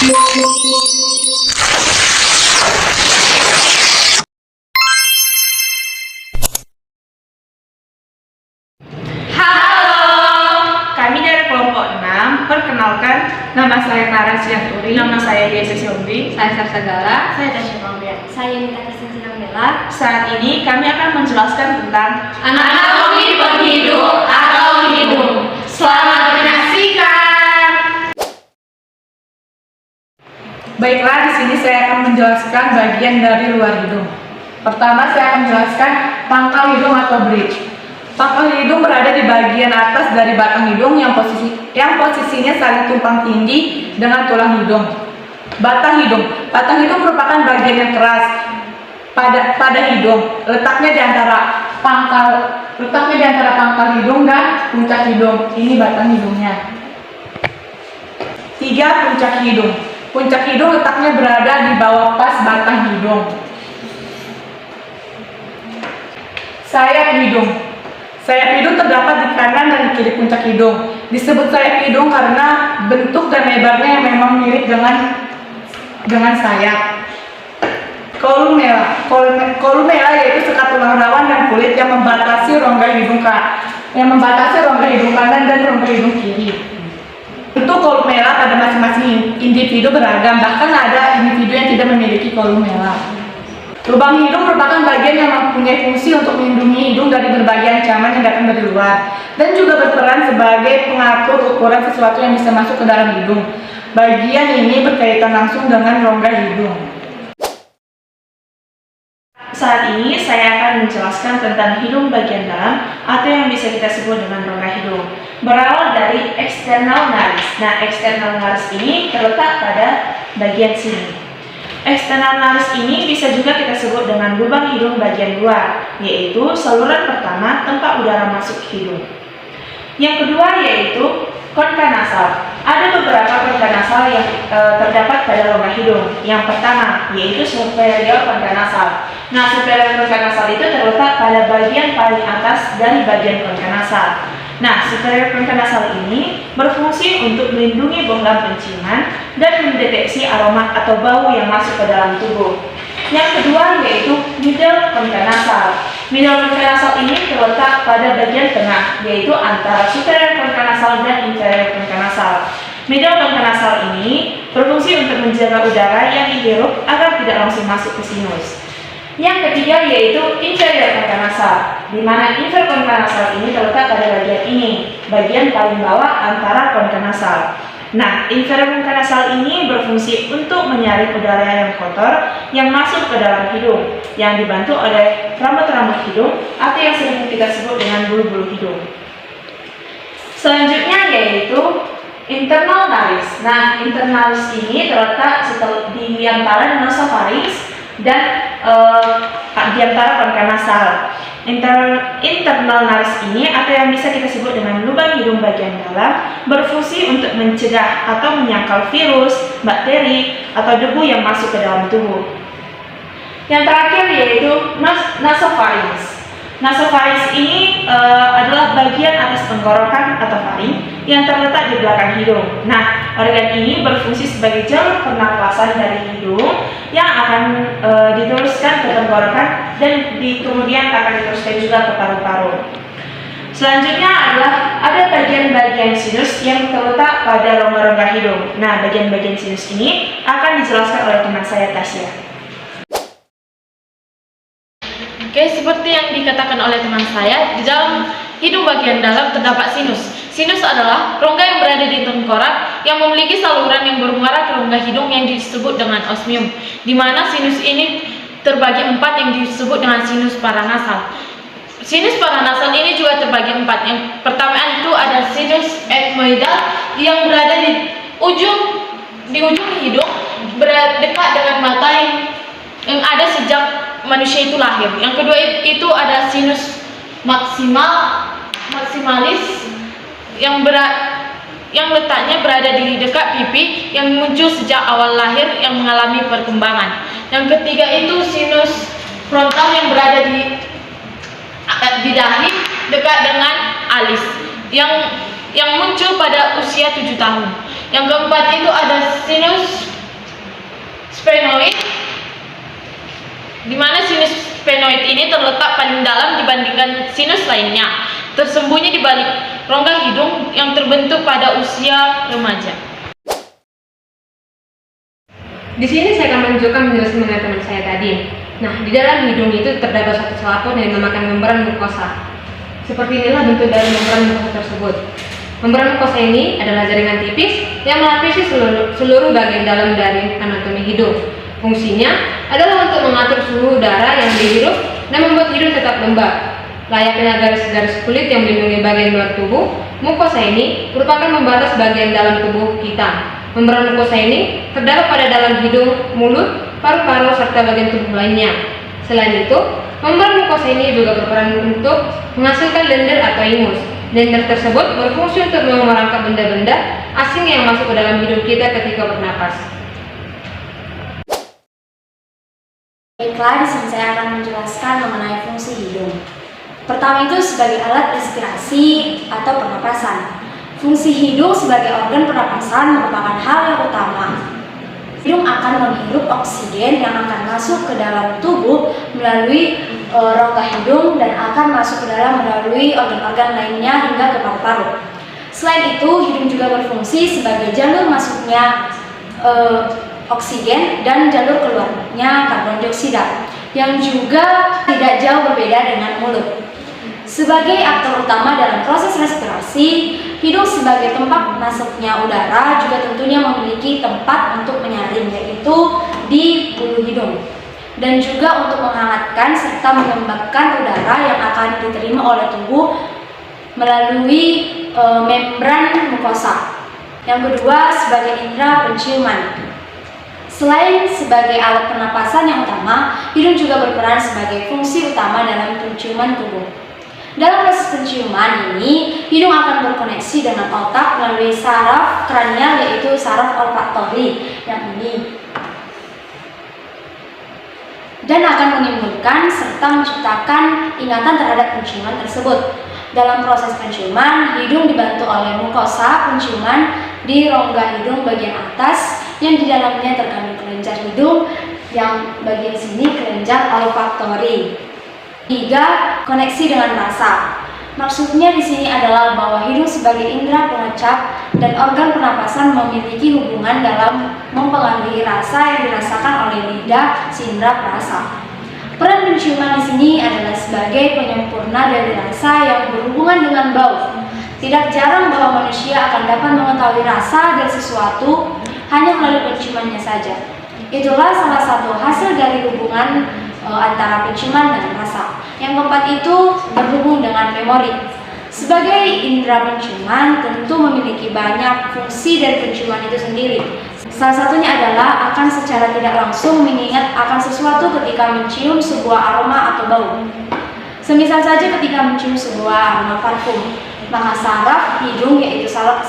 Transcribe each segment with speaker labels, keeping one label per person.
Speaker 1: Kami dari kelompok 6, perkenalkan, nama saya Nara Sianturi, nama saya Yesa Siombi,
Speaker 2: Saya Sarsagala.
Speaker 1: saya Tasya Mambia.
Speaker 3: Saya Nita Kristin Sinambela.
Speaker 1: Saat ini kami akan menjelaskan tentang
Speaker 2: Anatomi penghidung atau hidung.
Speaker 1: Selamat menyaksikan. Baiklah, di sini saya akan menjelaskan bagian dari luar hidung. Pertama, saya akan menjelaskan pangkal hidung atau bridge. Pangkal hidung berada di bagian atas dari batang hidung yang posisinya saling tumpang tindih dengan tulang hidung. Batang hidung merupakan bagian yang keras pada hidung. Letaknya di antara pangkal hidung dan puncak hidung. Ini batang hidungnya. 3. Puncak hidung. Puncak hidung letaknya berada di bawah pas batang hidung. Sayap hidung. Sayap hidung terdapat di kanan dan di kiri puncak hidung. Disebut sayap hidung karena bentuk dan lebarnya yang memang mirip dengan sayap. Kolumela. Kolumela yaitu sekat tulang rawan dan kulit yang membatasi rongga hidung kanan dan rongga hidung kiri. Bentuk kolumela pada masing-masing individu beragam, bahkan ada individu yang tidak memiliki kolumela. Lubang hidung merupakan bagian yang mempunyai fungsi untuk melindungi hidung dari berbagai ancaman yang datang dari luar dan juga berperan sebagai pengatur ukuran sesuatu yang bisa masuk ke dalam hidung. Bagian ini berkaitan langsung dengan rongga hidung. Saat ini saya akan menjelaskan tentang hidung bagian dalam atau yang bisa kita sebut dengan rongga hidung. Berawal dari eksternal naris. Nah, eksternal naris ini terletak pada bagian sini. Eksternal naris ini bisa juga kita sebut dengan lubang hidung bagian luar, yaitu saluran pertama tempat udara masuk hidung. Yang kedua yaitu konka nasal. Ada beberapa konka nasal yang terdapat pada rongga hidung. Yang pertama yaitu superior konka nasal. Nah, superior konka nasal itu terletak pada bagian paling atas dari bagian konka nasal. Nah, superior konka nasal ini berfungsi untuk melindungi bohlam penciuman dan mendeteksi aroma atau bau yang masuk ke dalam tubuh. Yang kedua yaitu middle konka nasal. Middle konka nasal ini terletak pada bagian tengah, yaitu antara superior konka nasal dan inferior konka nasal. Middle konka nasal ini berfungsi untuk menjaga udara yang dihirup agar tidak langsung masuk ke sinus. Yang ketiga yaitu inferior konka nasal, di mana inferior konka nasal ini terletak pada bagian ini, bagian paling bawah antara konka nasal. Nah, inferior konka nasal ini berfungsi untuk menyaring udara yang kotor yang masuk ke dalam hidung, yang dibantu oleh rambut-rambut hidung atau yang sering kita sebut dengan bulu-bulu hidung. Selanjutnya yaitu internal naris. Nah, internal naris ini terletak di antara nasopharynx dan di antara konka nasal. Internal naris ini atau yang bisa kita sebut dengan lubang hidung bagian dalam berfungsi untuk mencegah atau menyangkal virus, bakteri, atau debu yang masuk ke dalam tubuh. Yang terakhir yaitu nasopharynx. Nasopharynx ini adalah bagian atas tenggorokan atau faring yang terletak di belakang hidung. Nah, organ ini berfungsi sebagai jalur pernapasan dari hidung yang akan diteruskan ke tenggorokan dan kemudian akan diteruskan juga ke paru-paru. Selanjutnya adalah ada bagian-bagian sinus yang terletak pada rongga-rongga hidung. Nah, bagian-bagian sinus ini akan dijelaskan oleh teman saya Tasya.
Speaker 2: Oke, seperti yang dikatakan oleh teman saya, di dalam hidung bagian dalam terdapat sinus. Sinus adalah rongga yang berada di tengkorak yang memiliki saluran yang bermuara ke rongga hidung yang disebut dengan osmium, di mana sinus ini terbagi 4 yang disebut dengan sinus paranasal. Sinus paranasal ini juga terbagi 4. Yang pertama itu ada sinus ethmoidal yang berada di ujung hidung, dekat dengan mata yang ada sejak manusia itu lahir. Yang kedua itu ada sinus maximalis yang letaknya berada di dekat pipi yang muncul sejak awal lahir yang mengalami perkembangan. Yang ketiga itu sinus frontal yang berada di dahi dekat dengan alis yang muncul pada usia 7 tahun. Yang keempat itu ada sinus Sphenoid, di mana sinus sphenoid ini terletak paling dalam dibandingkan sinus lainnya, tersembunyi di balik rongga hidung yang terbentuk pada usia remaja.
Speaker 3: Di sini saya akan menunjukkan penjelasan mengenai teman saya tadi. Nah, di dalam hidung itu terdapat suatu selaput yang dinamakan membran mukosa. Seperti inilah bentuk dari membran mukosa tersebut. Membran mukosa ini adalah jaringan tipis yang melapisi seluruh bagian dalam dari anatomi hidung. Fungsinya adalah untuk mengatur suhu udara yang dihirup dan membuat hidung tetap lembab. Layaknya garis-garis kulit yang melindungi bagian luar tubuh, mukosa ini merupakan pembatas bagian dalam tubuh kita. Membran mukosa ini terdapat pada dalam hidung, mulut, paru-paru, serta bagian tubuh lainnya. Selain itu, membran mukosa ini juga berperan untuk menghasilkan dender atau ingus. Dender tersebut berfungsi untuk merangkap benda-benda asing yang masuk ke dalam hidung kita ketika bernapas.
Speaker 4: Baiklah, di sini saya akan menjelaskan mengenai fungsi hidung. Pertama itu sebagai alat respirasi atau pernapasan. Fungsi hidung sebagai organ pernapasan merupakan hal yang utama. Hidung akan menghirup oksigen yang akan masuk ke dalam tubuh melalui rongga hidung dan akan masuk ke dalam melalui organ-organ lainnya hingga ke paru-paru. Selain itu, hidung juga berfungsi sebagai jalur masuknya oksigen dan jalur keluarnya karbon dioksida yang juga tidak jauh berbeda dengan mulut. Sebagai aktor utama dalam proses respirasi, hidung sebagai tempat masuknya udara juga tentunya memiliki tempat untuk menyaring, yaitu di bulu hidung, dan juga untuk menghangatkan serta mengembangkan udara yang akan diterima oleh tubuh melalui membran mukosa. Yang kedua, sebagai indera penciuman. Selain sebagai alat pernapasan yang utama, hidung juga berperan sebagai fungsi utama dalam penciuman tubuh. Dalam proses penciuman ini, hidung akan berkoneksi dengan otak melalui saraf kranial, yaitu saraf olfaktori yang ini, dan akan menimbulkan serta menciptakan ingatan terhadap penciuman tersebut. Dalam proses penciuman, hidung dibantu oleh mukosa penciuman di rongga hidung bagian atas yang di dalamnya terkandung kelenjar hidung yang bagian sini kelenjar olfaktori. 3. Koneksi dengan rasa. Maksudnya di sini adalah bahwa hidung sebagai indera pengecap dan organ pernapasan memiliki hubungan dalam mempengaruhi rasa yang dirasakan oleh lidah si indera perasa. Peran penciuman di sini adalah sebagai penyempurna dari rasa yang berhubungan dengan bau. Tidak jarang bahwa manusia akan dapat mengetahui rasa dari sesuatu hanya melalui penciumannya saja. Itulah salah satu hasil dari hubungan antara penciuman dan rasa. Yang keempat itu berhubung dengan memori. Sebagai indera penciuman tentu memiliki banyak fungsi dari penciuman itu sendiri. Salah satunya adalah akan secara tidak langsung mengingat akan sesuatu ketika mencium sebuah aroma atau bau. Semisal saja ketika mencium sebuah aroma parfum, maka saraf hidung, yaitu saraf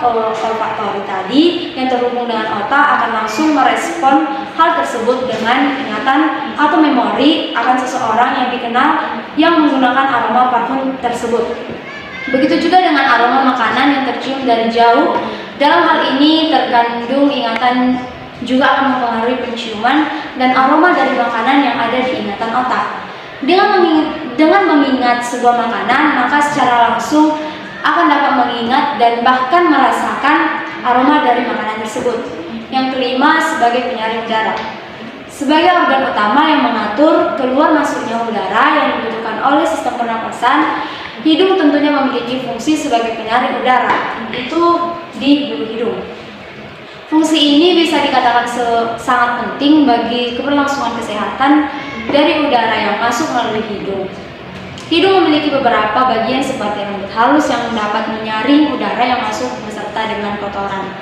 Speaker 4: olfaktori tadi yang terhubung dengan otak, akan langsung merespon hal tersebut dengan ingatan atau memori akan seseorang yang dikenal yang menggunakan aroma parfum tersebut. Begitu juga dengan aroma makanan yang tercium dari jauh. Dalam hal ini terkandung ingatan juga akan mempengaruhi penciuman dan aroma dari makanan yang ada di ingatan otak. Dengan mengingat sebuah makanan, maka secara langsung akan dapat mengingat dan bahkan merasakan aroma dari makanan tersebut. Yang kelima, sebagai penyaring udara. Sebagai organ utama yang mengatur keluar masuknya udara yang dibutuhkan oleh sistem pernapasan, hidung tentunya memiliki fungsi sebagai penyaring udara, itu di bulu hidung. Fungsi ini bisa dikatakan sangat penting bagi keberlangsungan kesehatan dari udara yang masuk melalui hidung. Hidung memiliki beberapa bagian seperti rambut halus yang dapat menyaring udara yang masuk beserta dengan kotoran.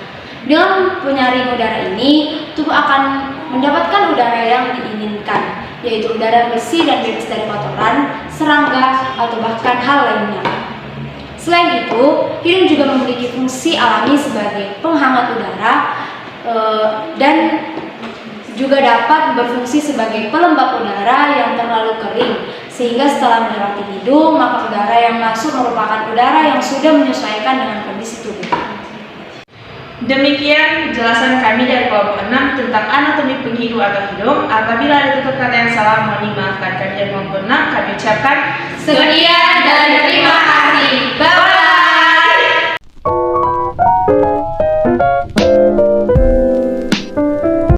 Speaker 4: Dengan penyaring udara ini, tubuh akan mendapatkan udara yang diinginkan, yaitu udara bersih dan bebas dari kotoran, serangga, atau bahkan hal lainnya. Selain itu, hidung juga memiliki fungsi alami sebagai penghangat udara dan juga dapat berfungsi sebagai pelembab udara yang terlalu kering, sehingga setelah melewati hidung, maka udara yang masuk merupakan udara yang sudah menyesuaikan dengan kondisi tubuh.
Speaker 1: Demikian penjelasan kami dari kelompok 6 tentang anatomi penghidu atau hidung. Apabila ada tutur kata yang salah, mohon dimaafkan. Kami dari kelompok 6 kami ucapkan
Speaker 4: Sekian dan terima